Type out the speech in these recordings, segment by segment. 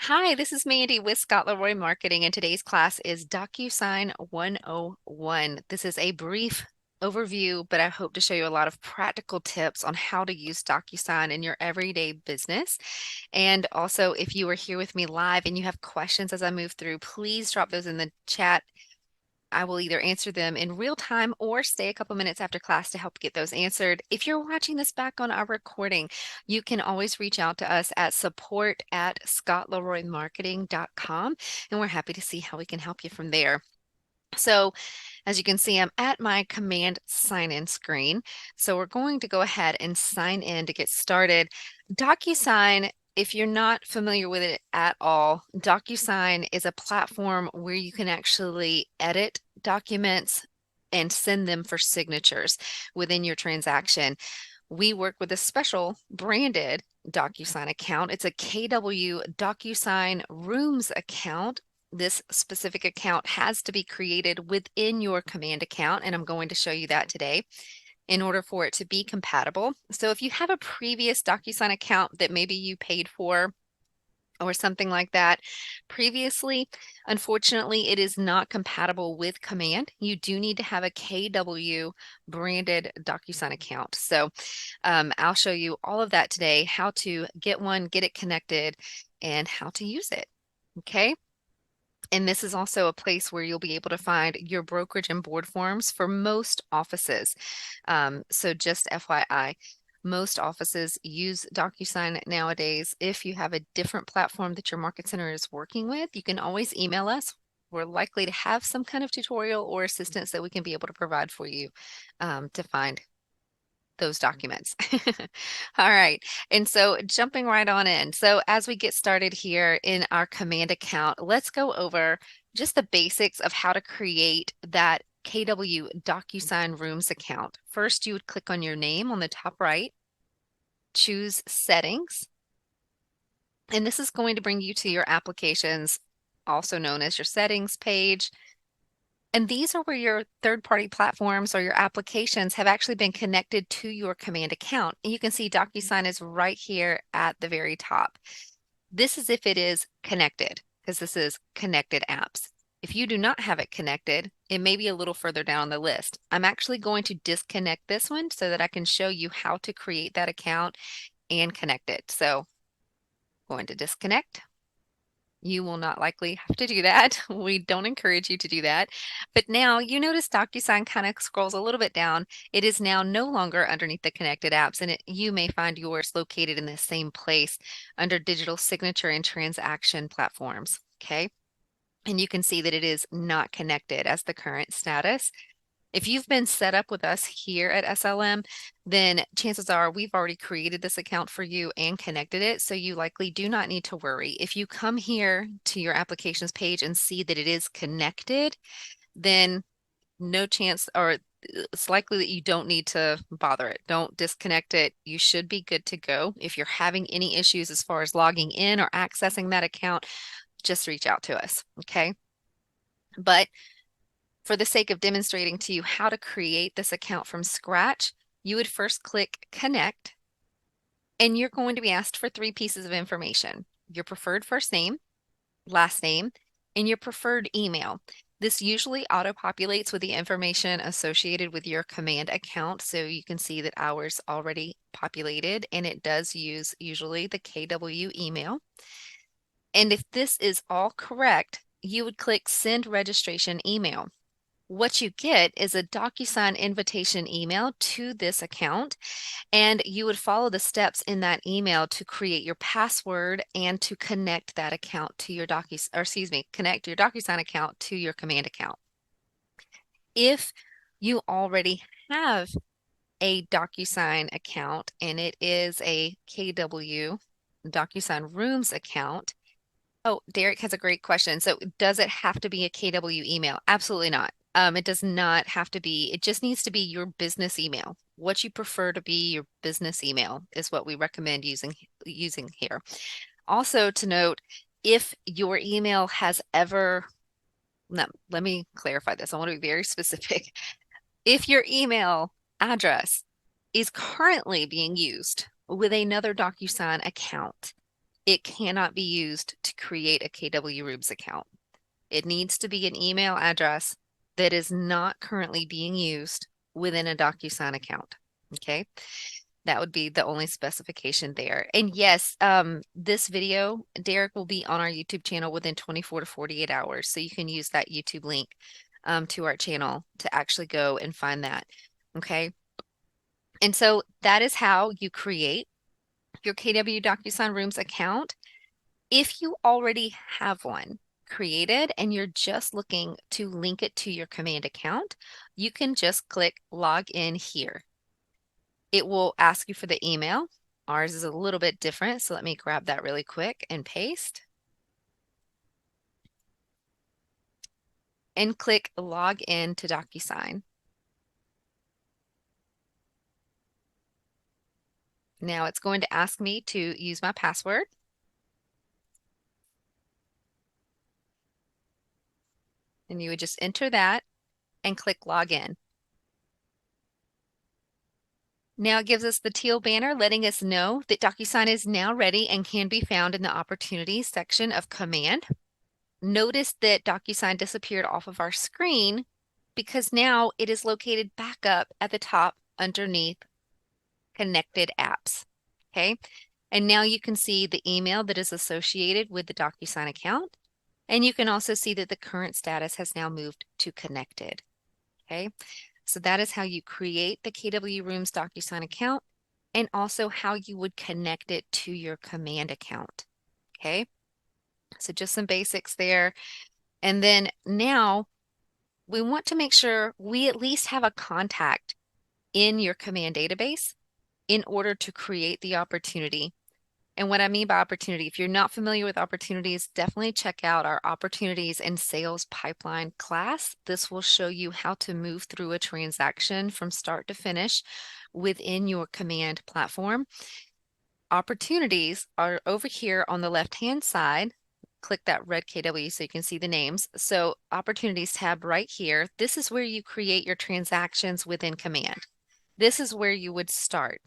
Hi, this is Mandy with Scott Leroy Marketing, and today's class is DocuSign 101. This is a brief overview, but I hope to show you a lot of practical tips on how to use DocuSign in your everyday business. And also, if you are here with me live and you have questions as I move through, please drop those in the chat. I will either answer them in real time or stay a couple minutes after class to help get those answered. If you're watching this back on our recording, you can always reach out to us at support@scottleroymarketing.com, and we're happy to see how we can help you from there. So as you can see, I'm at my command sign in screen. So we're going to go ahead and sign in to get started. DocuSign, if you're not familiar with it at all, DocuSign is a platform where you can actually edit documents and send them for signatures within your transaction. We work with a special branded DocuSign account. It's a KW DocuSign Rooms account. This specific account has to be created within your command account, and I'm going to show you that today in order for it to be compatible. So if you have a previous DocuSign account that maybe you paid for or something like that previously, unfortunately, it is not compatible with command. You do need to have a KW branded DocuSign account. So I'll show you all of that today, how to get one, get it connected, and how to use it. Okay. And this is also a place where you'll be able to find your brokerage and board forms for most offices. So just FYI, most offices use DocuSign nowadays. If you have a different platform that your market center is working with, you can always email us. We're likely to have some kind of tutorial or assistance that we can be able to provide for you to find those documents. All right. And so jumping right on in. So as we get started here in our command account, let's go over just the basics of how to create that KW DocuSign Rooms account. First, you would click on your name on the top right, choose settings, and this is going to bring you to your applications, also known as your settings page. And these are where your third-party platforms or your applications have actually been connected to your command account. And you can see DocuSign is right here at the very top. This is if it is connected, because this is connected apps. If you do not have it connected, it may be a little further down the list. I'm actually going to disconnect this one so that I can show you how to create that account and connect it. So going to disconnect. You will not likely have to do that. We don't encourage you to do that. But now you notice DocuSign kind of scrolls a little bit down. It is now no longer underneath the connected apps, and you may find yours located in the same place under digital signature and transaction platforms. Okay. And you can see that it is not connected as the current status. If you've been set up with us here at SLM, then chances are we've already created this account for you and connected it, so you likely do not need to worry. If you come here to your applications page and see that it is connected, then no chance, or it's likely that you don't need to bother it. Don't disconnect it. You should be good to go. If you're having any issues as far as logging in or accessing that account, just reach out to us, okay? But for the sake of demonstrating to you how to create this account from scratch, you would first click Connect, and you're going to be asked for 3 pieces of information: your preferred first name, last name, and your preferred email. This usually auto-populates with the information associated with your command account, so you can see that ours already populated, and it does use usually the KW email. And if this is all correct, you would click Send Registration Email. What you get is a DocuSign invitation email to this account, and you would follow the steps in that email to create your password and to connect that account to your connect your DocuSign account to your command account. If you already have a DocuSign account and it is a KW DocuSign Rooms account. Oh, Derek has a great question. So does it have to be a KW email? Absolutely not. It does not have to be. It just needs to be your business email. What you prefer to be your business email is what we recommend using here. Also to note, if your email has ever, no, let me clarify this. I want to be very specific. If your email address is currently being used with another DocuSign account, it cannot be used to create a KW Rubes account. It needs to be an email address that is not currently being used within a DocuSign account. Okay. That would be the only specification there. And yes, this video, Derek, will be on our YouTube channel within 24 to 48 hours. So you can use that YouTube link to our channel to actually go and find that. Okay. And so that is how you create your KW DocuSign Rooms account. If you already have one created and you're just looking to link it to your command account, you can just click log in here. It will ask you for the email. Ours is a little bit different, so let me grab that really quick and paste. And click log in to DocuSign. Now it's going to ask me to use my password. And you would just enter that and click log in. Now it gives us the teal banner letting us know that DocuSign is now ready and can be found in the opportunities section of command. Notice that DocuSign disappeared off of our screen because now it is located back up at the top underneath connected apps. Okay. And now you can see the email that is associated with the DocuSign account. And you can also see that the current status has now moved to connected. Okay. So that is how you create the KW Rooms DocuSign account and also how you would connect it to your command account. Okay. So just some basics there. And then now we want to make sure we at least have a contact in your command database in order to create the opportunity. And what I mean by opportunity, if you're not familiar with opportunities, definitely check out our opportunities and sales pipeline class. This will show you how to move through a transaction from start to finish within your command platform. Opportunities are over here on the left-hand side. Click that red KW so you can see the names. So opportunities tab right here. This is where you create your transactions within command. This is where you would start.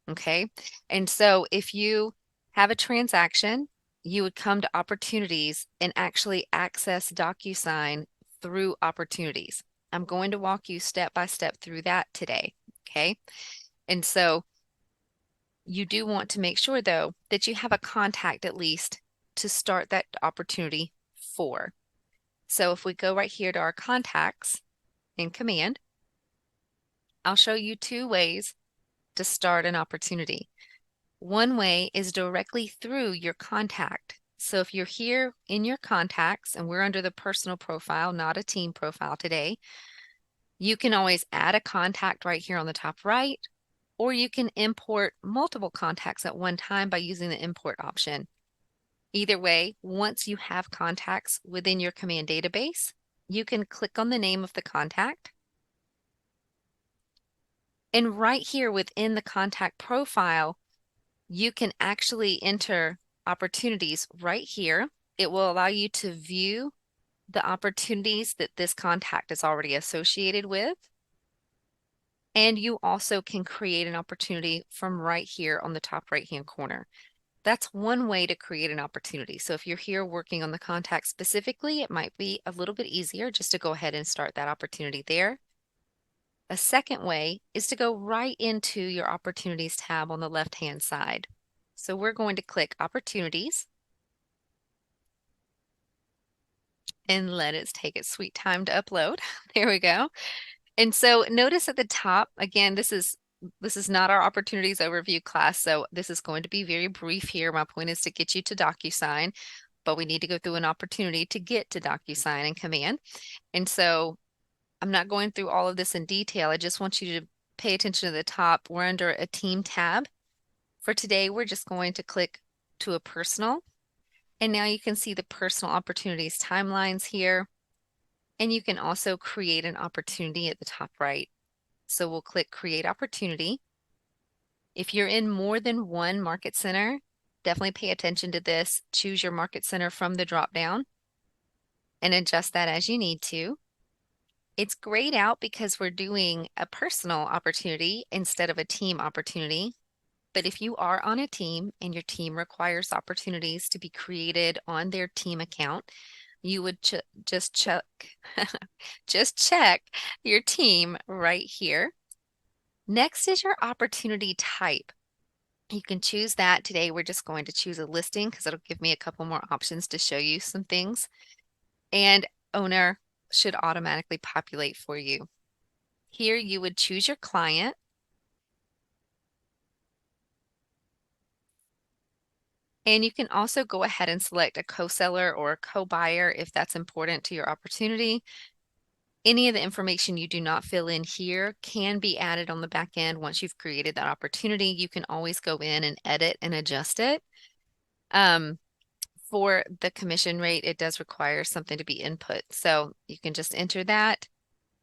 Okay. And so if you have a transaction, you would come to opportunities and actually access DocuSign through opportunities. I'm going to walk you step by step through that today. Okay. And so you do want to make sure, though, that you have a contact at least to start that opportunity for. So if we go right here to our contacts in command, I'll show you two ways to start an opportunity. One way is directly through your contact. So if you're here in your contacts and we're under the personal profile, not a team profile today, you can always add a contact right here on the top right, or you can import multiple contacts at one time by using the import option. Either way, once you have contacts within your command database, you can click on the name of the contact. And right here within the contact profile, you can actually enter opportunities right here. It will allow you to view the opportunities that this contact is already associated with. And you also can create an opportunity from right here on the top right-hand corner. That's one way to create an opportunity. So if you're here working on the contact specifically, it might be a little bit easier just to go ahead and start that opportunity there. A second way is to go right into your opportunities tab on the left-hand side. So we're going to click opportunities and let it take its sweet time to upload. There we go. And so notice at the top, again, this is not our opportunities overview class, so this is going to be very brief here. My point is to get you to DocuSign, but we need to go through an opportunity to get to DocuSign and command. And so I'm not going through all of this in detail. I just want you to pay attention to the top. We're under a team tab. For today, we're just going to click to a personal. And now you can see the personal opportunities timelines here. And you can also create an opportunity at the top right. So we'll click create opportunity. If you're in more than one market center, definitely pay attention to this. Choose your market center from the drop down and adjust that as you need to. It's grayed out because we're doing a personal opportunity instead of a team opportunity. But if you are on a team and your team requires opportunities to be created on their team account, you would just check just check your team right here. Next is your opportunity type. You can choose that. Today we're just going to choose a listing because it'll give me a couple more options to show you some things. And owner should automatically populate for you. Here you would choose your client. And you can also go ahead and select a co-seller or a co-buyer if that's important to your opportunity. Any of the information you do not fill in here can be added on the back end once you've created that opportunity. You can always go in and edit and adjust it. For the commission rate, it does require something to be input. So you can just enter that,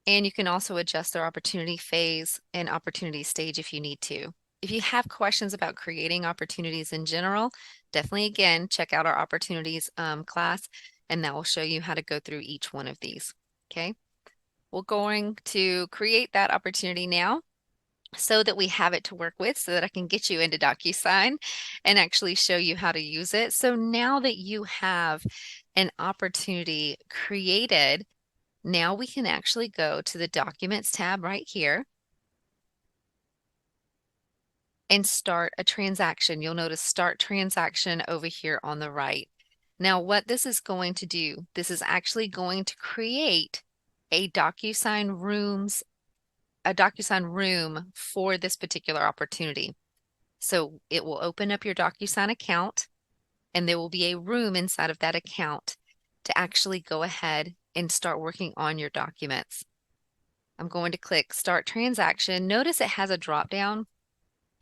and you can also adjust their opportunity phase and opportunity stage if you need to. If you have questions about creating opportunities in general, definitely again, check out our opportunities class, and that will show you how to go through each one of these. Okay. We're going to create that opportunity now so that we have it to work with so that I can get you into DocuSign and actually show you how to use it. So now that you have an opportunity created, now we can actually go to the Documents tab right here and start a transaction. You'll notice Start Transaction over here on the right. Now, what this is going to do, this is actually going to create a DocuSign room for this particular opportunity. So it will open up your DocuSign account, and there will be a room inside of that account to actually go ahead and start working on your documents. I'm going to click Start Transaction. Notice it has a drop down.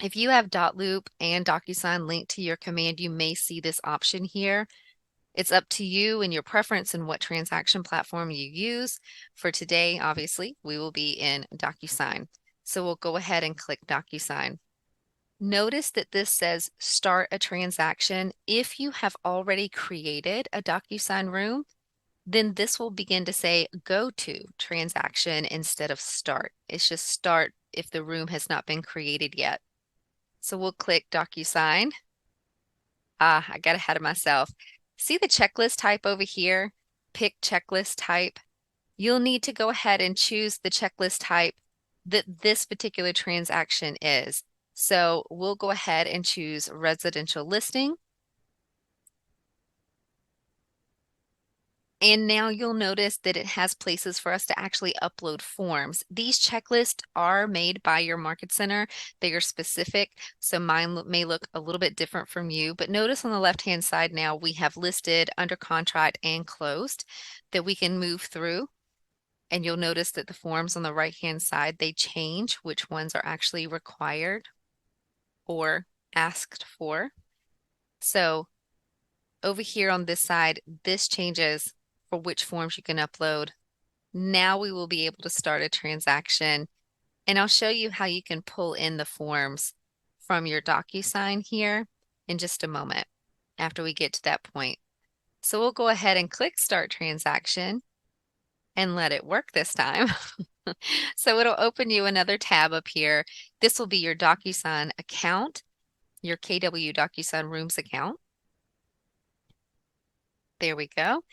If you have dotloop and DocuSign linked to your command, you may see this option here. It's up to you and your preference and what transaction platform you use. For today, obviously, we will be in DocuSign. So we'll go ahead and click DocuSign. Notice that this says start a transaction. If you have already created a DocuSign room, then this will begin to say go to transaction instead of start. It's just start if the room has not been created yet. So we'll click DocuSign. I got ahead of myself. See the checklist type over here? Pick checklist type. You'll need to go ahead and choose the checklist type that this particular transaction is. So we'll go ahead and choose residential listing. And now you'll notice that it has places for us to actually upload forms. These checklists are made by your market center. They are specific, so mine may look a little bit different from you, but notice on the left-hand side now we have listed, under contract, and closed that we can move through. And you'll notice that the forms on the right-hand side, they change which ones are actually required or asked for. So over here on this side, this changes for which forms you can upload. Now we will be able to start a transaction, and I'll show you how you can pull in the forms from your DocuSign here in just a moment after we get to that point. So we'll go ahead and click Start Transaction and let it work this time. So it'll open you another tab up here. This will be your DocuSign account, your KW DocuSign Rooms account. There we go.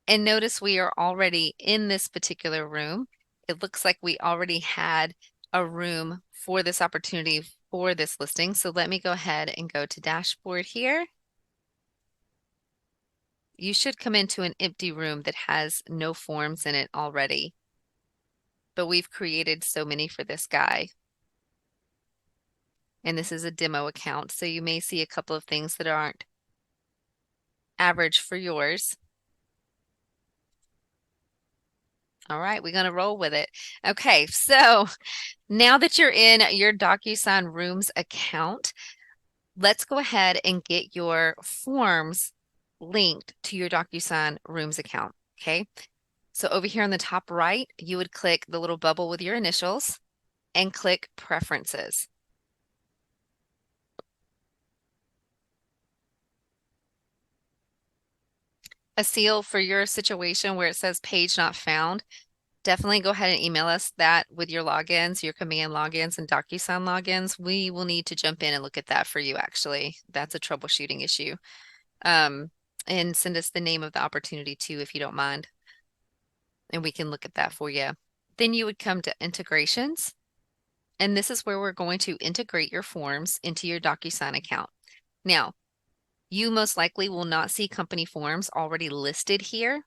And notice we are already in this particular room. It looks like we already had a room for this opportunity for this listing. So let me go ahead and go to dashboard here. You should come into an empty room that has no forms in it already, but we've created so many for this guy. And this is a demo account, so you may see a couple of things that aren't average for yours. All right, we're going to roll with it. Okay, so now that you're in your DocuSign Rooms account, let's go ahead and get your forms linked to your DocuSign Rooms account, okay? So over here on the top right, you would click the little bubble with your initials and click Preferences. A seal for your situation where it says page not found. definitely go ahead and email us that with your logins, your command logins and DocuSign logins. We will need to jump in and look at that for you, actually. That's a troubleshooting issue. Um, and send us the name of the opportunity too, if you don't mind, and we can look at that for you. Then you would come to integrations, and this is where we're going to integrate your forms into your DocuSign account. Now, you most likely will not see company forms already listed here.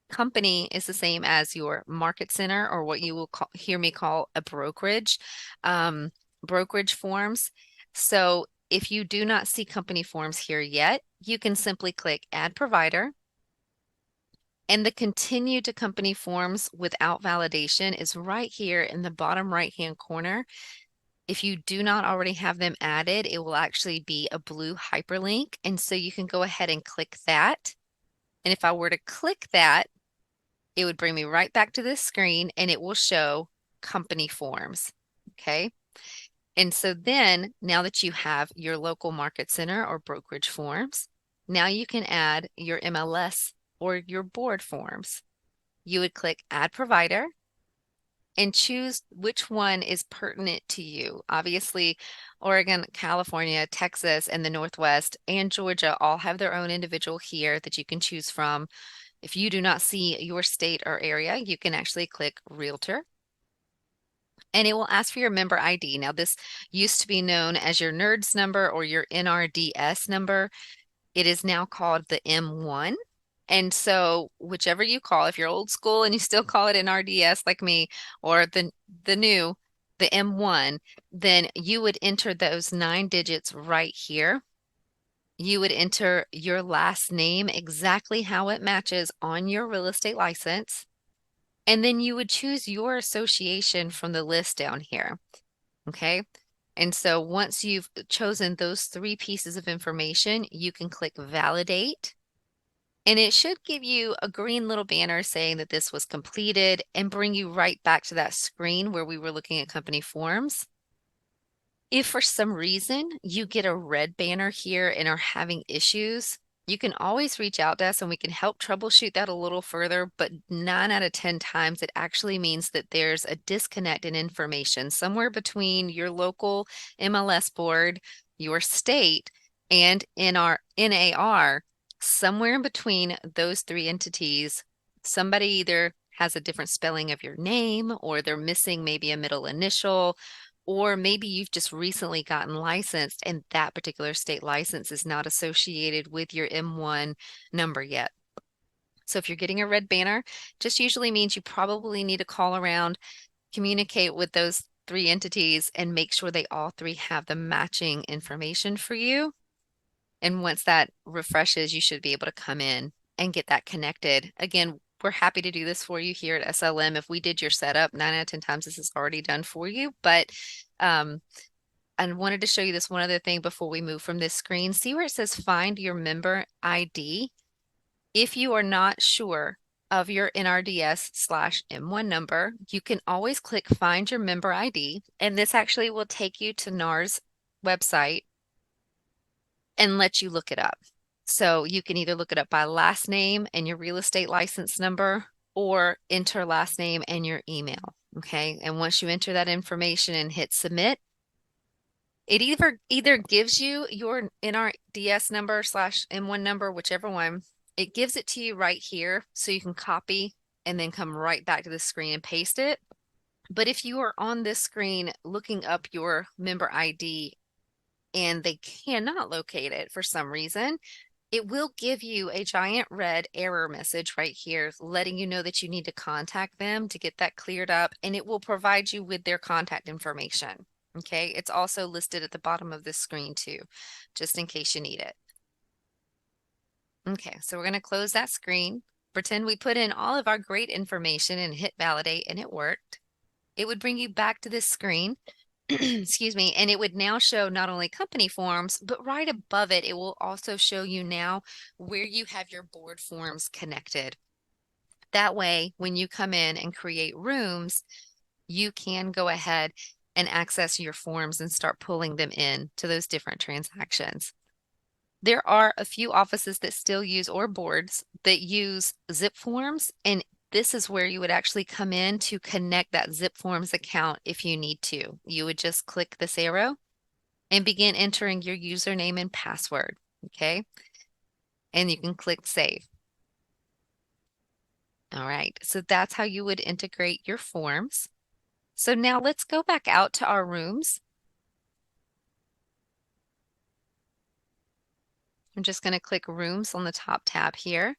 Company is the same as your market center, or what you will hear me call a brokerage, um, brokerage forms. So if you do not see company forms here yet, you can simply click Add Provider. And the continue to company forms without validation is right here in the bottom right-hand corner. If you do not already have them added, it will actually be a blue hyperlink. And so you can go ahead and click that. And if I were to click that, it would bring me right back to this screen and it will show company forms. Okay. And so then now that you have your local market center or brokerage forms, now you can add your MLS or your board forms. You would click Add Provider and choose which one is pertinent to you. Obviously, Oregon, California, Texas, and the Northwest and Georgia all have their own individual here that you can choose from. If you do not see your state or area, you can actually click Realtor. And it will ask for your member ID. Now, this used to be known as your NERDS number or your NRDS number. It is now called the M1. And so whichever you call, if you're old school and you still call it an RDS like me, or the new, the M1, then you would enter those 9 digits right here. You would enter your last name exactly how it matches on your real estate license. And then you would choose your association from the list down here. Okay. And so once you've chosen those 3 pieces of information, you can click Validate. And it should give you a green little banner saying that this was completed and bring you right back to that screen where we were looking at company forms. If for some reason you get a red banner here and are having issues, you can always reach out to us and we can help troubleshoot that a little further. But 9 out of 10 times, it actually means that there's a disconnect in information somewhere between your local MLS board, your state, and in our NAR. Somewhere in between those 3 entities, somebody either has a different spelling of your name, or they're missing maybe a middle initial, or maybe you've just recently gotten licensed and that particular state license is not associated with your M1 number yet. So if you're getting a red banner, just usually means you probably need to call around, communicate with those 3 entities, and make sure they all 3 have the matching information for you. And once that refreshes, you should be able to come in and get that connected. Again, we're happy to do this for you here at SLM. If we did your setup, 9 out of 10 times this is already done for you. But I wanted to show you this one other thing before we move from this screen. See where it says find your member ID? If you are not sure of your NRDS/M1 number, you can always click find your member ID. And this actually will take you to NAR's website and let you look it up. So you can either look it up by last name and your real estate license number, or enter last name and your email. Okay. And once you enter that information and hit submit, it either gives you your NRDS number/M1 number, whichever one, it gives it to you right here. So you can copy and then come right back to the screen and paste it. But if you are on this screen looking up your member ID and they cannot locate it for some reason, it will give you a giant red error message right here, letting you know that you need to contact them to get that cleared up, and it will provide you with their contact information. Okay, it's also listed at the bottom of this screen too, just in case you need it. Okay, so we're going to close that screen. Pretend we put in all of our great information and hit validate, and it worked. It would bring you back to this screen. Excuse me, and it would now show not only company forms, but right above it, it will also show you now where you have your board forms connected. That way, when you come in and create rooms, you can go ahead and access your forms and start pulling them in to those different transactions. There are a few offices that still use, or boards that use zip forms, and this is where you would actually come in to connect that Zip Forms account if you need to. You would just click this arrow and begin entering your username and password, okay? And you can click Save. All right, so that's how you would integrate your forms. So now let's go back out to our rooms. I'm just going to click Rooms on the top tab here.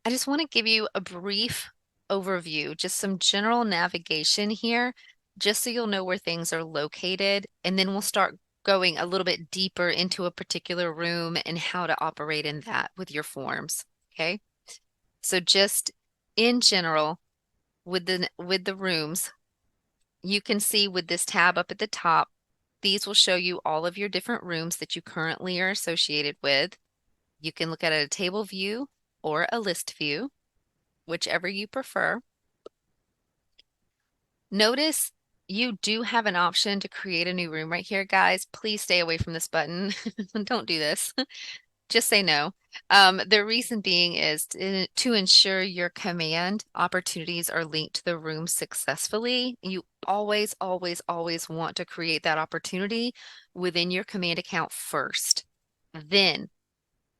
I just want to give you a brief overview, just some general navigation here, just so you'll know where things are located, and then we'll start going a little bit deeper into a particular room and how to operate in that with your forms, okay? So just in general, with the rooms, you can see with this tab up at the top, these will show you all of your different rooms that you currently are associated with. You can look at a table view or a list view, whichever you prefer. Notice you do have an option to create a new room right here, guys. Please stay away from this button. Don't do this. Just say no. The reason being is to ensure your command opportunities are linked to the room successfully. You always, always, always want to create that opportunity within your command account first. Then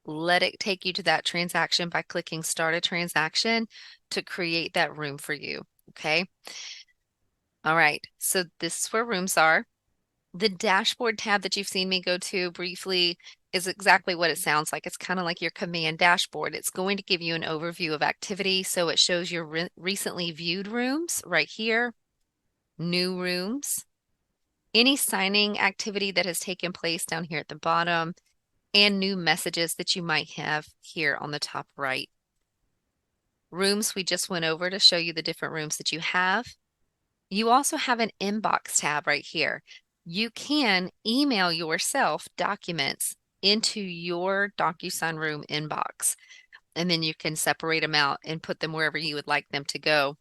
let it take you to that transaction by clicking Start a Transaction to create that room for you, okay? All right, so this is where rooms are. The dashboard tab that you've seen me go to briefly is exactly what it sounds like. It's kind of like your command dashboard. It's going to give you an overview of activity. So it shows your recently viewed rooms right here, new rooms, any signing activity that has taken place down here at the bottom, and new messages that you might have here on the top right. Rooms we just went over to show you the different rooms that you have. You also have an inbox tab right here. You can email yourself documents into your DocuSign room inbox, and then you can separate them out and put them wherever you would like them to go.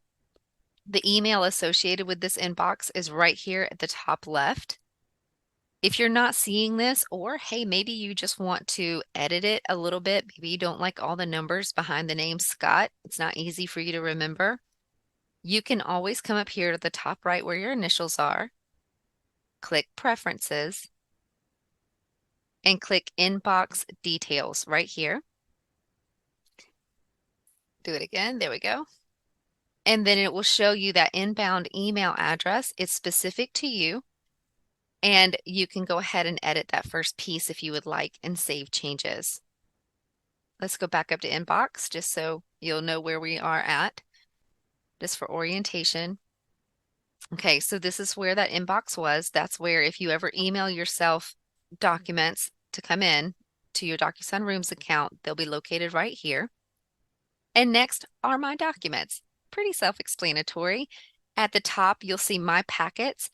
The email associated with this inbox is right here at the top left. If you're not seeing this, or hey, maybe you just want to edit it a little bit, maybe you don't like all the numbers behind the name Scott, it's not easy for you to remember, you can always come up here to the top right where your initials are, click Preferences, and click Inbox Details right here. Do it again, there we go. And then it will show you that inbound email address. It's specific to you. And you can go ahead and edit that first piece if you would like and save changes. Let's go back up to inbox just so you'll know where we are at, just for orientation. Okay, so this is where that inbox was. That's where if you ever email yourself documents to come in to your DocuSign Rooms account, they'll be located right here. And next are my documents. Pretty self-explanatory. At the top, you'll see my packets.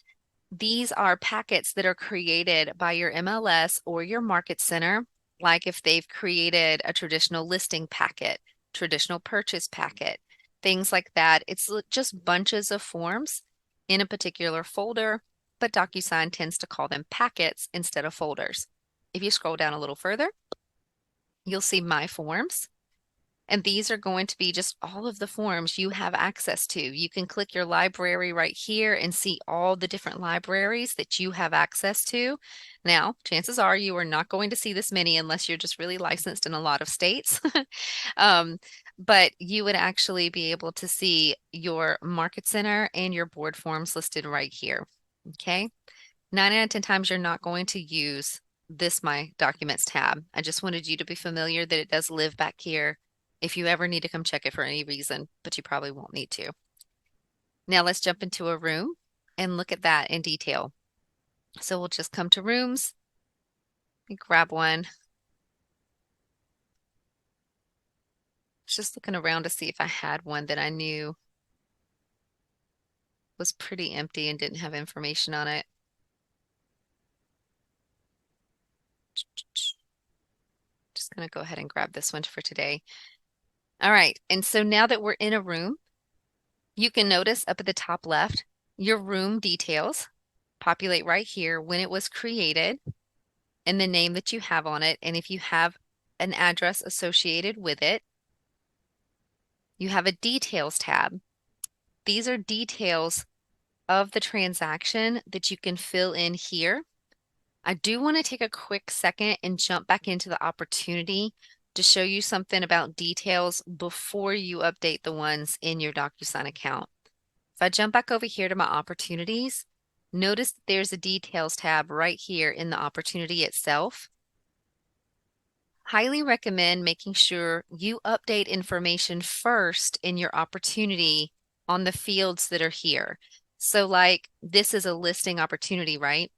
These are packets that are created by your MLS or your market center, like if they've created a traditional listing packet, traditional purchase packet, things like that. It's just bunches of forms in a particular folder, but DocuSign tends to call them packets instead of folders. If you scroll down a little further, you'll see My Forms. And these are going to be just all of the forms you have access to. You can click your library right here and see all the different libraries that you have access to. Now, chances are you are not going to see this many unless you're just really licensed in a lot of states. But you would actually be able to see your market center and your board forms listed right here. Okay. 9 out of 10 times you're not going to use this My Documents tab. I just wanted you to be familiar that it does live back here if you ever need to come check it for any reason, but you probably won't need to. Now let's jump into a room and look at that in detail. So we'll just come to rooms, grab one. Just looking around to see if I had one that I knew was pretty empty and didn't have information on it. Just gonna go ahead and grab this one for today. All right, and so now that we're in a room, you can notice up at the top left, your room details populate right here when it was created and the name that you have on it. And if you have an address associated with it, You have a details tab. These are details of the transaction that you can fill in here. I do want to take a quick second and jump back into the opportunity to show you something about details before you update the ones in your DocuSign account. If I jump back over here to my opportunities, notice that there's a details tab right here in the opportunity itself. Highly recommend making sure you update information first in your opportunity on the fields that are here. So like this is a listing opportunity, right?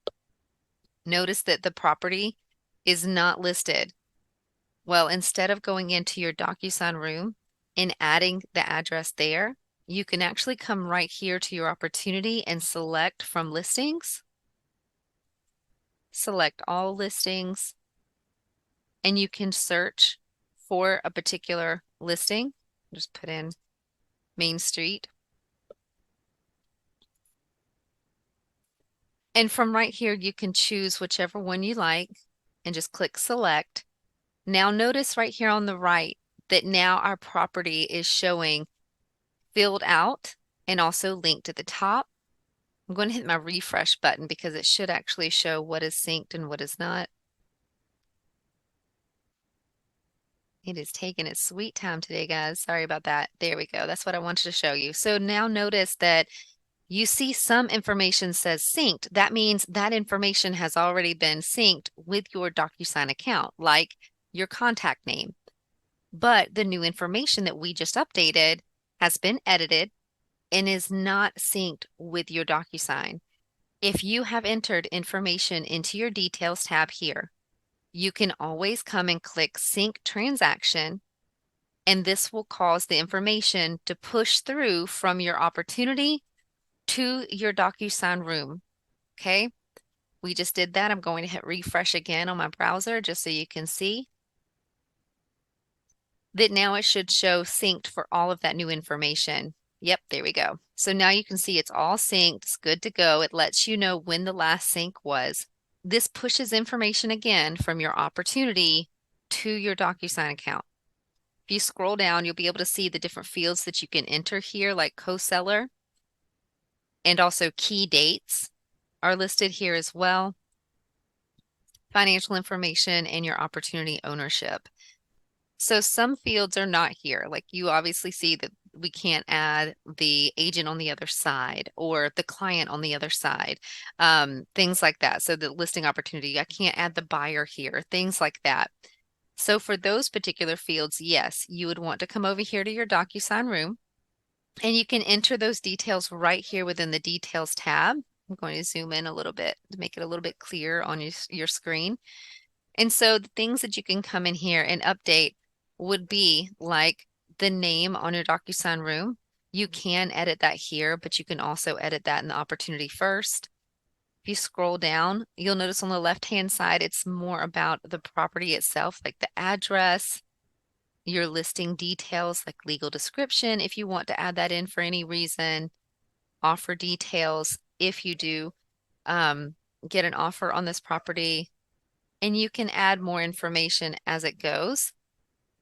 Notice that the property is not listed. Well, instead of going into your DocuSign room and adding the address there, you can actually come right here to your opportunity and select from listings. Select all listings, and you can search for a particular listing. Just put in Main Street. And from right here, you can choose whichever one you like and just click select. Now notice right here on the right that now our property is showing filled out and also linked at the top. I'm going to hit my refresh button because it should actually show what is synced and what is not. It is taking its sweet time today, guys. Sorry about that. There we go. That's what I wanted to show you. So now notice that you see some information says synced. That means that information has already been synced with your DocuSign account, like your contact name. But the new information that we just updated has been edited and is not synced with your DocuSign. If you have entered information into your details tab here, you can always come and click sync transaction, and this will cause the information to push through from your opportunity to your DocuSign room. Okay, we just did that. I'm going to hit refresh again on my browser just so you can see that now it should show synced for all of that new information. Yep, there we go. So now you can see it's all synced. It's good to go. It lets you know when the last sync was. This pushes information again from your opportunity to your DocuSign account. If you scroll down, you'll be able to see the different fields that you can enter here, like co-seller, and also key dates are listed here as well. Financial information and your opportunity ownership. So some fields are not here. Like you obviously see that we can't add the agent on the other side or the client on the other side, things like that. So the listing opportunity, I can't add the buyer here, things like that. So for those particular fields, yes, you would want to come over here to your DocuSign room and you can enter those details right here within the details tab. I'm going to zoom in a little bit to make it a little bit clearer on your screen. And so the things that you can come in here and update would be like the name on your DocuSign room. You can edit that here, but you can also edit that in the opportunity first. If you scroll down, you'll notice on the left-hand side, it's more about the property itself, like the address, your listing details, like legal description, if you want to add that in for any reason, offer details, if you do get an offer on this property, and you can add more information as it goes.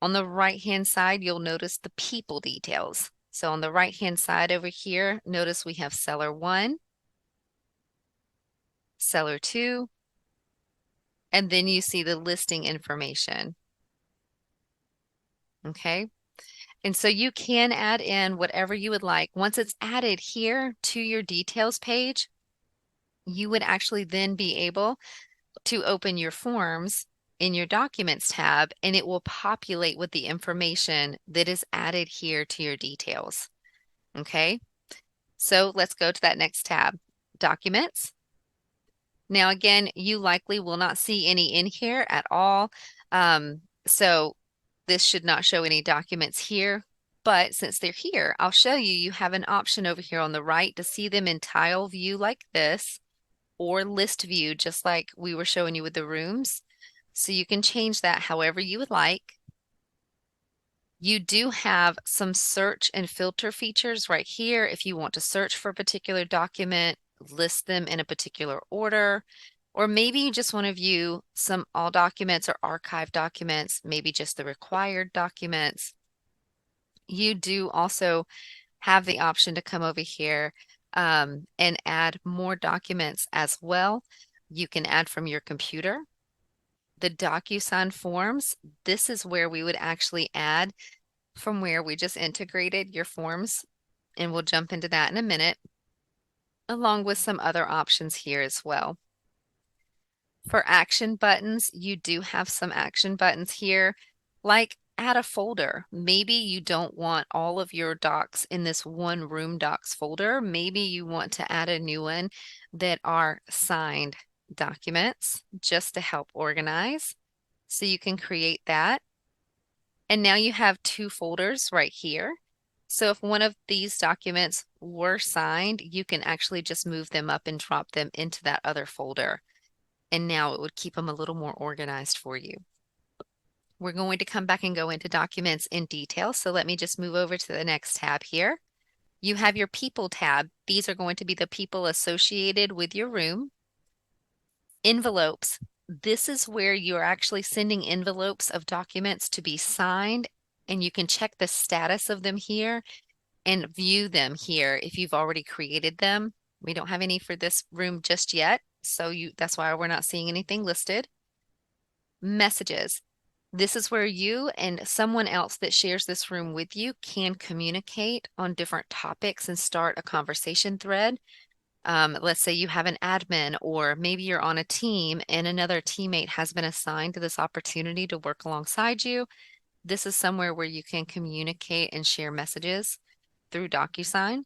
On the right-hand side, you'll notice the people details. So on the right-hand side over here, notice we have seller 1, seller 2, and then you see the listing information. Okay. And so you can add in whatever you would like. Once it's added here to your details page, you would actually then be able to open your forms in your documents tab and it will populate with the information that is added here to your details. Okay, so let's go to that next tab, documents. Now again, you likely will not see any in here at all. So this should not show any documents here, but since they're here, I'll show you, you have an option over here on the right to see them in tile view like this, or list view, just like we were showing you with the rooms. So you can change that however you would like. You do have some search and filter features right here. If you want to search for a particular document, list them in a particular order, or maybe you just want to view some all documents or archive documents, maybe just the required documents. You do also have the option to come over here and add more documents as well. You can add from your computer. The DocuSign forms, this is where we would actually add from where we just integrated your forms, and we'll jump into that in a minute, along with some other options here as well. For action buttons, you do have some action buttons here, like add a folder. Maybe you don't want all of your docs in this one room docs folder. Maybe you want to add a new one that are signed documents just to help organize. So you can create that. And now you have two folders right here. So if one of these documents were signed, you can actually just move them up and drop them into that other folder. And now it would keep them a little more organized for you. We're going to come back and go into documents in detail. So let me just move over to the next tab here. You have your people tab. These are going to be the people associated with your room. Envelopes. This is where you're actually sending envelopes of documents to be signed, and you can check the status of them here and view them here if you've already created them. We don't have any for this room just yet, so that's why we're not seeing anything listed. Messages. This is where you and someone else that shares this room with you can communicate on different topics and start a conversation thread. Let's say you have an admin, or maybe you're on a team and another teammate has been assigned to this opportunity to work alongside you. This is somewhere where you can communicate and share messages through DocuSign.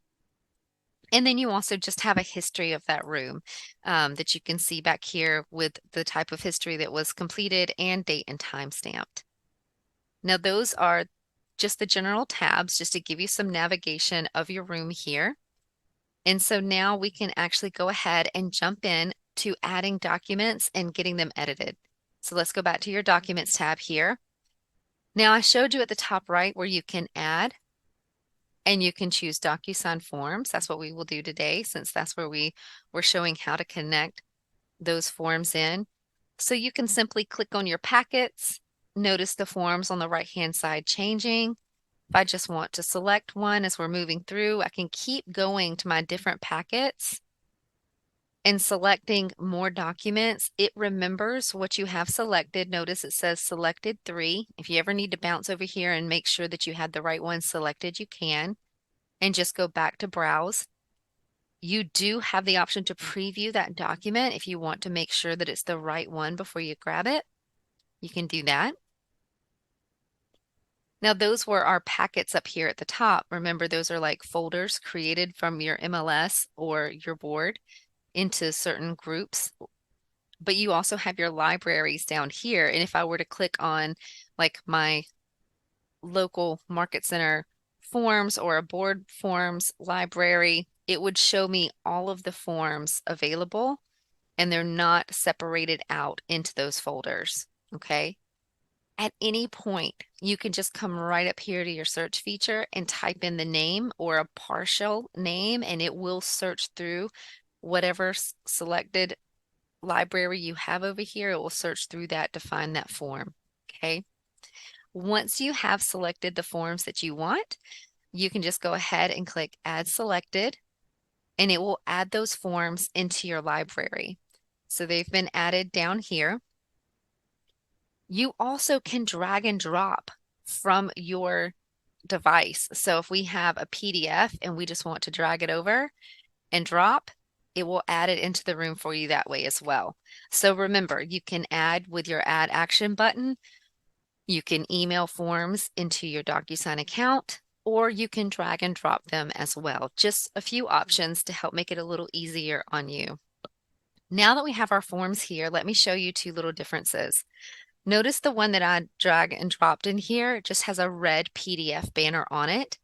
And then you also just have a history of that room that you can see back here with the type of history that was completed and date and time stamped. Now those are just the general tabs, just to give you some navigation of your room here. And so now we can actually go ahead and jump in to adding documents and getting them edited. So let's go back to your documents tab here. Now I showed you at the top right where you can add, and you can choose DocuSign forms. That's what we will do today, since that's where we're showing how to connect those forms in. So you can simply click on your packets. Notice the forms on the right-hand side changing. If I just want to select one as we're moving through, I can keep going to my different packets and selecting more documents. It remembers what you have selected. Notice it says selected 3. If you ever need to bounce over here and make sure that you had the right one selected, you can, and just go back to browse. You do have the option to preview that document if you want to make sure that it's the right one before you grab it. You can do that. Now those were our packets up here at the top. Remember, those are like folders created from your MLS or your board into certain groups. But you also have your libraries down here. And if I were to click on like my local market center forms or a board forms library, it would show me all of the forms available, and they're not separated out into those folders. Okay. At any point, you can just come right up here to your search feature and type in the name or a partial name, and it will search through whatever selected library you have over here. It will search through that to find that form. Okay. Once you have selected the forms that you want, you can just go ahead and click Add Selected, and it will add those forms into your library. So they've been added down here. You also can drag and drop from your device. So if we have a PDF and we just want to drag it over and drop, it will add it into the room for you that way as well. So remember, you can add with your Add Action button. You can email forms into your DocuSign account, or you can drag and drop them as well. Just a few options to help make it a little easier on you. Now that we have our forms here, let me show you two little differences. Notice the one that I drag and dropped in here just has a red PDF banner on it.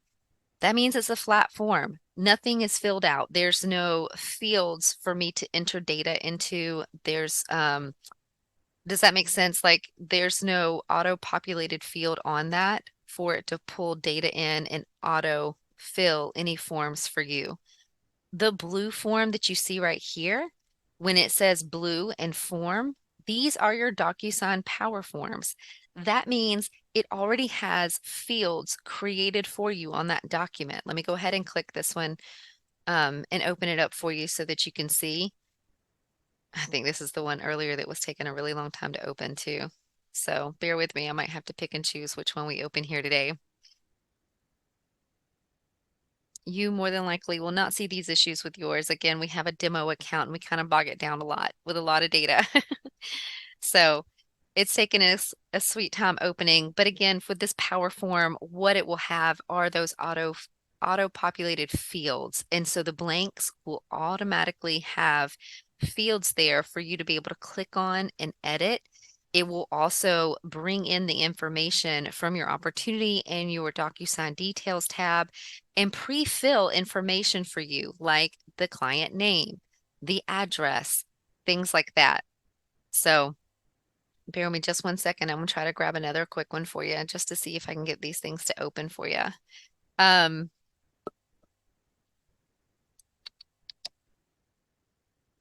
That means it's a flat form. Nothing is filled out. There's no fields for me to enter data into. Does that make sense? Like there's no auto-populated field on that for it to pull data in and auto fill any forms for you. The blue form that you see right here, when it says blue and form, these are your DocuSign Power Forms. That means it already has fields created for you on that document. Let me go ahead and click this one and open it up for you so that you can see. I think this is the one earlier that was taking a really long time to open too. So bear with me. I might have to pick and choose which one we open here today. You more than likely will not see these issues with yours. Again, we have a demo account and we kind of bog it down a lot with a lot of data. So it's taken us a sweet time opening. But again, for this power form, what it will have are those auto-populated fields. And so the blanks will automatically have fields there for you to be able to click on and edit. It will also bring in the information from your opportunity and your DocuSign details tab and pre-fill information for you, like the client name, the address, things like that. So bear with me just one second. I'm gonna try to grab another quick one for you just to see if I can get these things to open for you.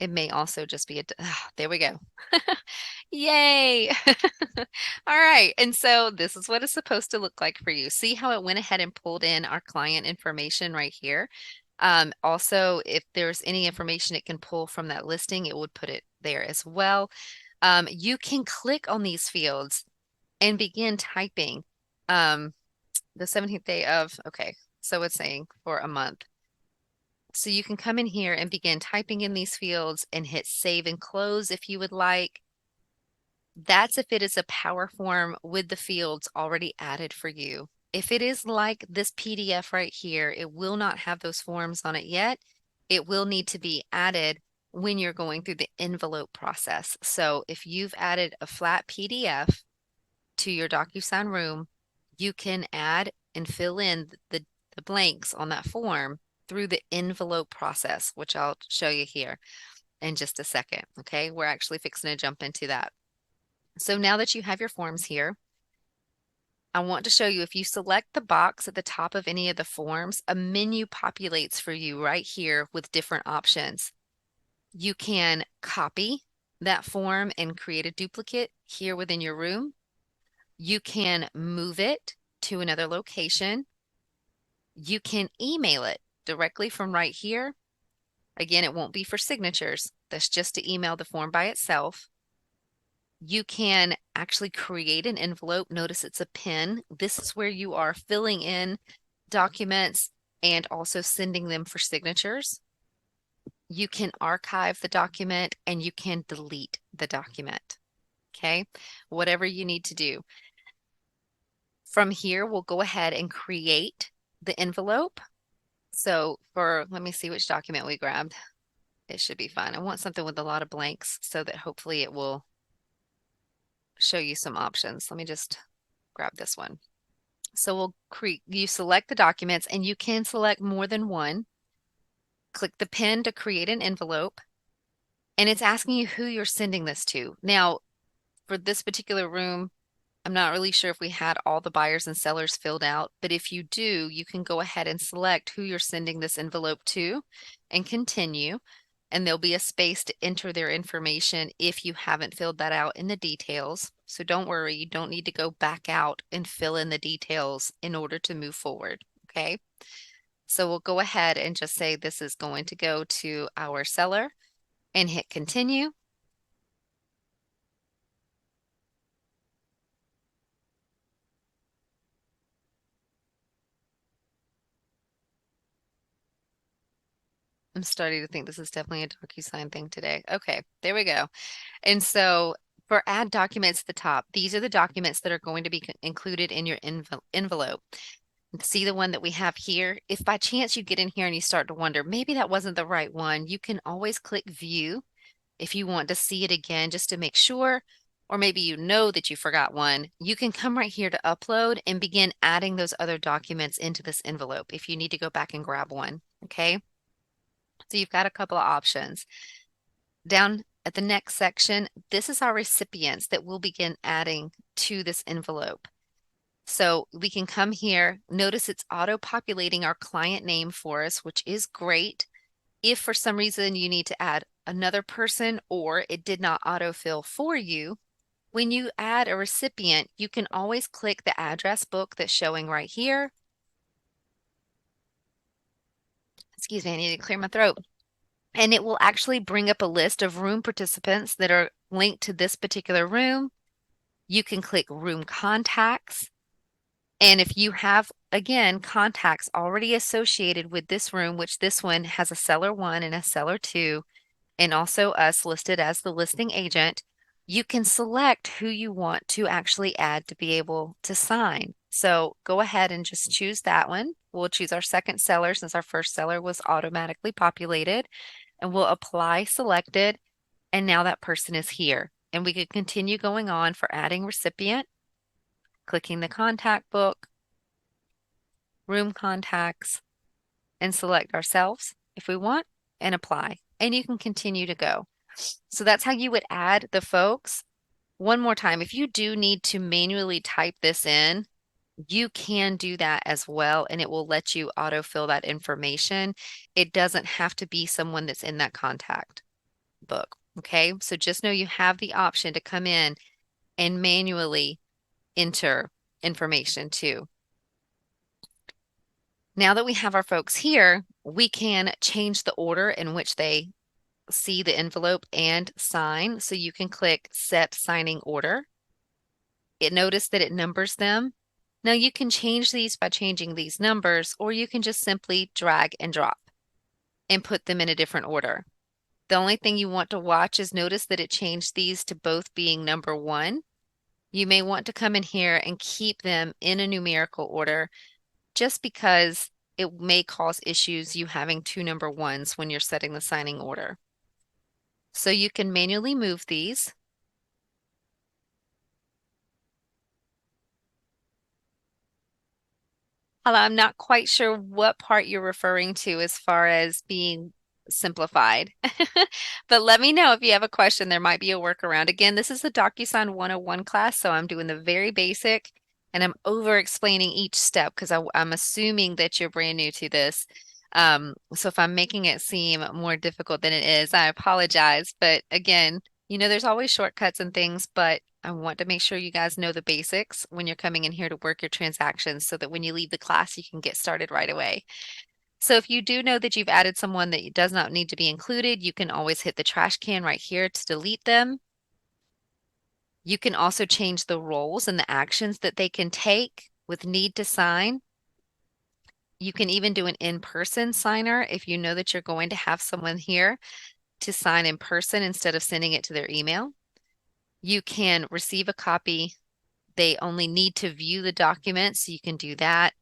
It may also just be there we go. Yay. All right. And so this is what it's supposed to look like for you. See how it went ahead and pulled in our client information right here. Also, if there's any information it can pull from that listing, it would put it there as well. You can click on these fields and begin typing the 17th day of, okay, so it's saying for a month. So you can come in here and begin typing in these fields and hit save and close if you would like. That's if it is a power form with the fields already added for you. If it is like this PDF right here, it will not have those forms on it yet. It will need to be added when you're going through the envelope process. So if you've added a flat PDF to your DocuSign room, you can add and fill in the blanks on that form through the envelope process, which I'll show you here in just a second. Okay, we're actually fixing to jump into that. So now that you have your forms here, I want to show you if you select the box at the top of any of the forms, a menu populates for you right here with different options. You can copy that form and create a duplicate here within your room. You can move it to another location. You can email it directly from right here. Again, it won't be for signatures. That's just to email the form by itself. You can actually create an envelope. Notice it's a pin. This is where you are filling in documents and also sending them for signatures. You can archive the document and you can delete the document. Okay, whatever you need to do. From here, we'll go ahead and create the envelope. So let me see which document we grabbed. It should be fine. I want something with a lot of blanks so that hopefully it will show you some options. Let me just grab this one. So you select the documents and you can select more than one. Click the pen to create an envelope and it's asking you who you're sending this to. Now, for this particular room, I'm not really sure if we had all the buyers and sellers filled out, but if you do, you can go ahead and select who you're sending this envelope to and continue. And there'll be a space to enter their information if you haven't filled that out in the details. So don't worry, you don't need to go back out and fill in the details in order to move forward, okay? So we'll go ahead and just say this is going to go to our seller and hit continue. I'm starting to think this is definitely a DocuSign thing today. Okay, there we go. And so for add documents at the top, these are the documents that are going to be included in your envelope. See the one that we have here? If by chance you get in here and you start to wonder, maybe that wasn't the right one, you can always click view if you want to see it again just to make sure, or maybe you know that you forgot one. You can come right here to upload and begin adding those other documents into this envelope if you need to go back and grab one, okay? So you've got a couple of options. Down at the next section, this is our recipients that we'll begin adding to this envelope. So we can come here, notice it's auto-populating our client name for us, which is great. If for some reason you need to add another person or it did not autofill for you, When you add a recipient, you can always click the address book that's showing right here. Excuse me, I need to clear my throat. And it will actually bring up a list of room participants that are linked to this particular room. You can click room contacts. And if you have, again, contacts already associated with this room, which this one has a seller 1 and a seller 2, and also us listed as the listing agent, you can select who you want to actually add to be able to sign. So go ahead and just choose that one. We'll choose our second seller since our first seller was automatically populated, and we'll apply selected. And now that person is here. And we could continue going on for adding recipient, clicking the contact book, room contacts, and select ourselves if we want and apply. And you can continue to go. So that's how you would add the folks. One more time, if you do need to manually type this in, you can do that as well, and it will let you autofill that information. It doesn't have to be someone that's in that contact book. Okay, so just know you have the option to come in and manually enter information too. Now that we have our folks here, we can change the order in which they see the envelope and sign. So you can click Set Signing Order. Notice that it numbers them. Now you can change these by changing these numbers, or you can just simply drag and drop and put them in a different order. The only thing you want to watch is notice that it changed these to both being number 1. You may want to come in here and keep them in a numerical order just because it may cause issues you having 2 number 1s when you're setting the signing order. So you can manually move these. I'm not quite sure what part you're referring to as far as being simplified. But let me know if you have a question. There might be a workaround. Again, this is the DocuSign 101 class, so I'm doing the very basic and I'm over explaining each step because I'm assuming that you're brand new to this. So if I'm making it seem more difficult than it is, I apologize. But again, there's always shortcuts and things, but I want to make sure you guys know the basics when you're coming in here to work your transactions so that when you leave the class, you can get started right away. So if you do know that you've added someone that does not need to be included, you can always hit the trash can right here to delete them. You can also change the roles and the actions that they can take with need to sign. You can even do an in-person signer if you know that you're going to have someone here to sign in person instead of sending it to their email. You can receive a copy. They only need to view the document, so you can do that.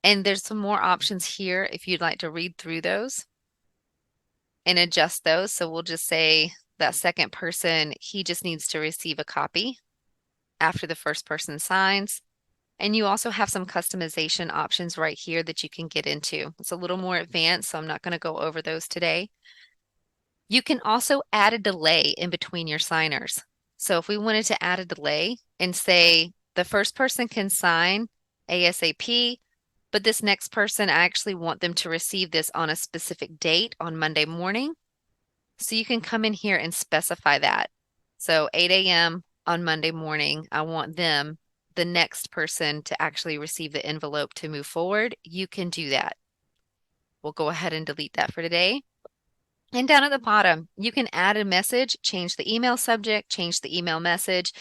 And there's some more options here if you'd like to read through those and adjust those. So we'll just say that second person, he just needs to receive a copy after the first person signs. And you also have some customization options right here that you can get into. It's a little more advanced, so I'm not going to go over those today. You can also add a delay in between your signers. So if we wanted to add a delay and say the first person can sign ASAP, but this next person, I actually want them to receive this on a specific date on Monday morning. So you can come in here and specify that. So 8 a.m. on Monday morning, I want them, the next person, to actually receive the envelope to move forward. You can do that. We'll go ahead and delete that for today. And down at the bottom, you can add a message, change the email subject, change the email message.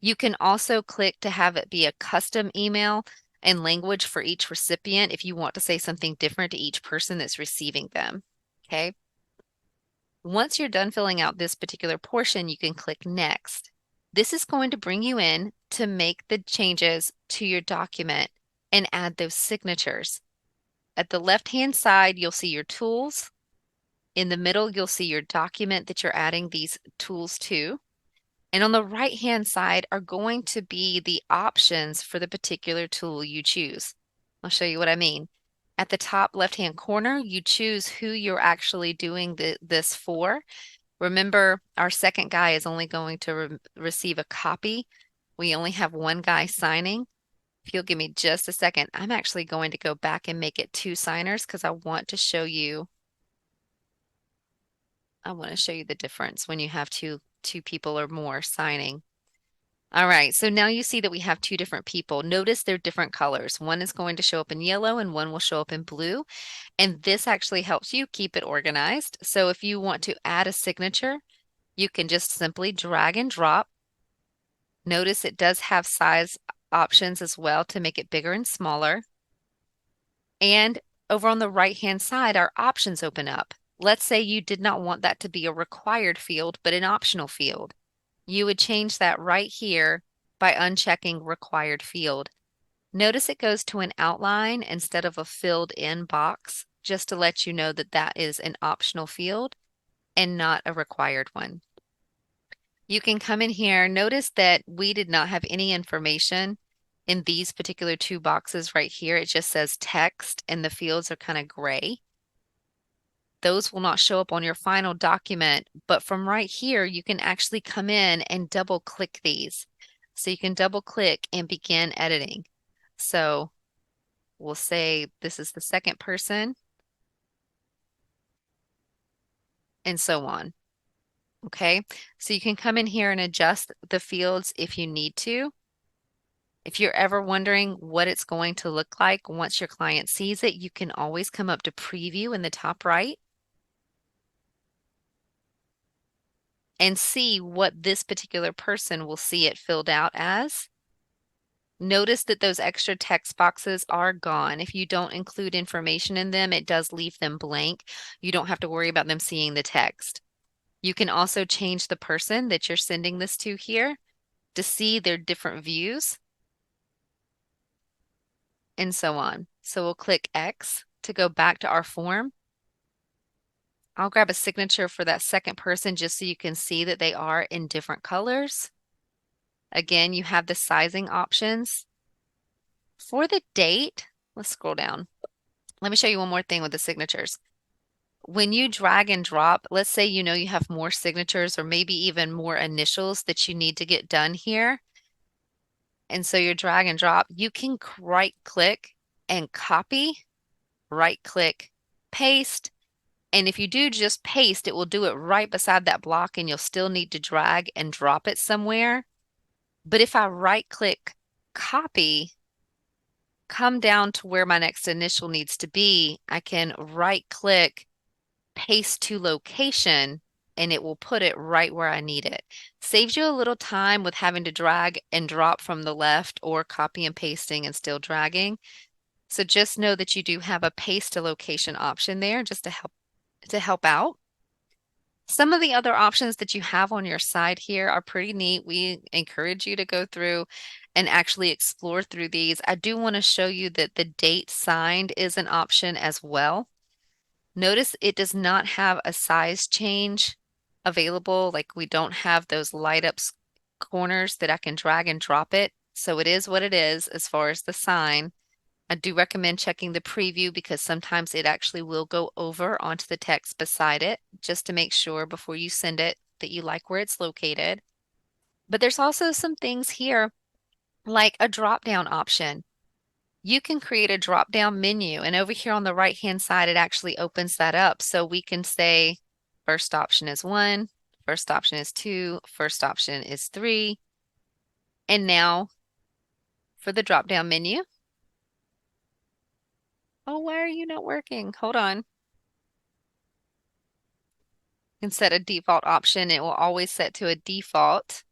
You can also click to have it be a custom email and language for each recipient if you want to say something different to each person that's receiving them. Okay. Once you're done filling out this particular portion, you can click Next. This is going to bring you in to make the changes to your document and add those signatures. At the left-hand side, you'll see your tools. In the middle, you'll see your document that you're adding these tools to. And on the right-hand side are going to be the options for the particular tool you choose. I'll show you what I mean. At the top left-hand corner, you choose who you're actually doing this for. Remember, our second guy is only going to receive a copy. We only have one guy signing. If you'll give me just a second, I'm actually going to go back and make it 2 signers because I want to show you the difference when you have two people or more signing. All right, so now you see that we have two different people. Notice they're different colors. One is going to show up in yellow and one will show up in blue. And this actually helps you keep it organized. So if you want to add a signature, you can just simply drag and drop. Notice it does have size options as well to make it bigger and smaller. And over on the right-hand side, our options open up. Let's say you did not want that to be a required field, but an optional field. You would change that right here by unchecking required field. Notice it goes to an outline instead of a filled in box, just to let you know that that is an optional field and not a required one. You can come in here. Notice that we did not have any information in these particular two boxes right here. It just says text and the fields are kind of gray. Those will not show up on your final document, but from right here, you can actually come in and double click these. So you can double click and begin editing. So we'll say this is the second person and so on. Okay, so you can come in here and adjust the fields if you need to. If you're ever wondering what it's going to look like once your client sees it, you can always come up to preview in the top right and see what this particular person will see it filled out as. Notice that those extra text boxes are gone. If you don't include information in them, it does leave them blank. You don't have to worry about them seeing the text. You can also change the person that you're sending this to here to see their different views and so on. So we'll click X to go back to our form. I'll grab a signature for that second person just so you can see that they are in different colors. Again, you have the sizing options. For the date, let's scroll down. Let me show you one more thing with the signatures. When you drag and drop, let's say you know you have more signatures or maybe even more initials that you need to get done here. And so you drag and drop, you can right click and copy, right click, paste. And if you do just paste, it will do it right beside that block and you'll still need to drag and drop it somewhere. But if I right click, copy, come down to where my next initial needs to be, I can right click, paste to location, and it will put it right where I need it. Saves you a little time with having to drag and drop from the left or copy and pasting and still dragging. So just know that you do have a paste to location option there just to help out. Some of the other options that you have on your side here are pretty neat. We encourage you to go through and actually explore through these. I do want to show you that the date signed is an option as well. Notice it does not have a size change available. Like we don't have those light up corners that I can drag and drop it. So it is what it is as far as the sign. I do recommend checking the preview because sometimes it actually will go over onto the text beside it just to make sure before you send it that you like where it's located. But there's also some things here like a drop down option. You can create a drop down menu and over here on the right hand side it actually opens that up. So we can say first option is 1, first option is 2, first option is 3. And now for the drop down menu. Oh, why are you not working? Hold on. You can set a default option. It will always set to a default,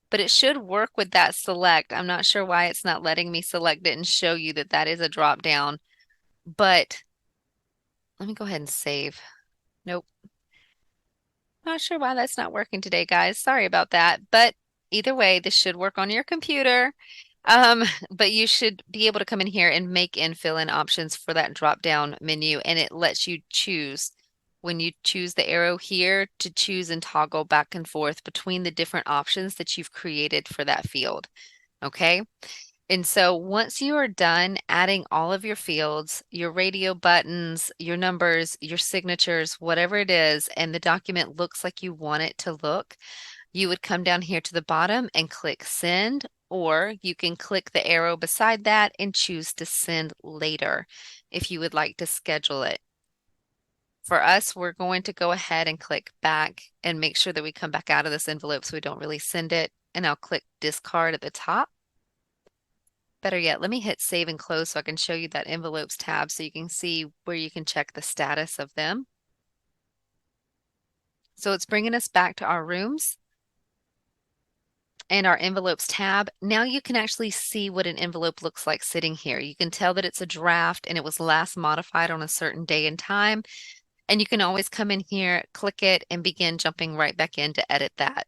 but it should work with that select. I'm not sure why it's not letting me select it and show you that that is a drop down, but let me go ahead and save. Nope. Not sure why that's not working today, guys. Sorry about that. But either way, this should work on your computer. But you should be able to come in here and make and fill in options for that drop down menu, and it lets you choose when you choose the arrow here to choose and toggle back and forth between the different options that you've created for that field. Okay. And so once you are done adding all of your fields, your radio buttons, your numbers, your signatures, whatever it is, and the document looks like you want it to look, you would come down here to the bottom and click send, or you can click the arrow beside that and choose to send later if you would like to schedule it. For us, we're going to go ahead and click back and make sure that we come back out of this envelope so we don't really send it. and I'll click discard at the top. Better yet, let me hit save and close so I can show you that envelopes tab so you can see where you can check the status of them. So it's bringing us back to our rooms and our envelopes tab. Now you can actually see what an envelope looks like sitting here. You can tell that it's a draft and it was last modified on a certain day and time. And you can always come in here, click it, and begin jumping right back in to edit that.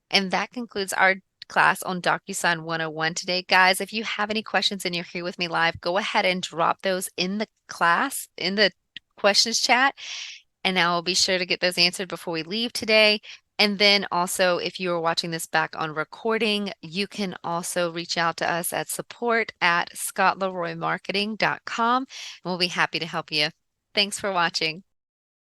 And that concludes our class on DocuSign 101 today. Guys, if you have any questions and you're here with me live, go ahead and drop those in the class, in the questions chat, and I will be sure to get those answered before we leave today. And then also, if you are watching this back on recording, you can also reach out to us at support@scottleroymarketing.com, and we'll be happy to help you. Thanks for watching.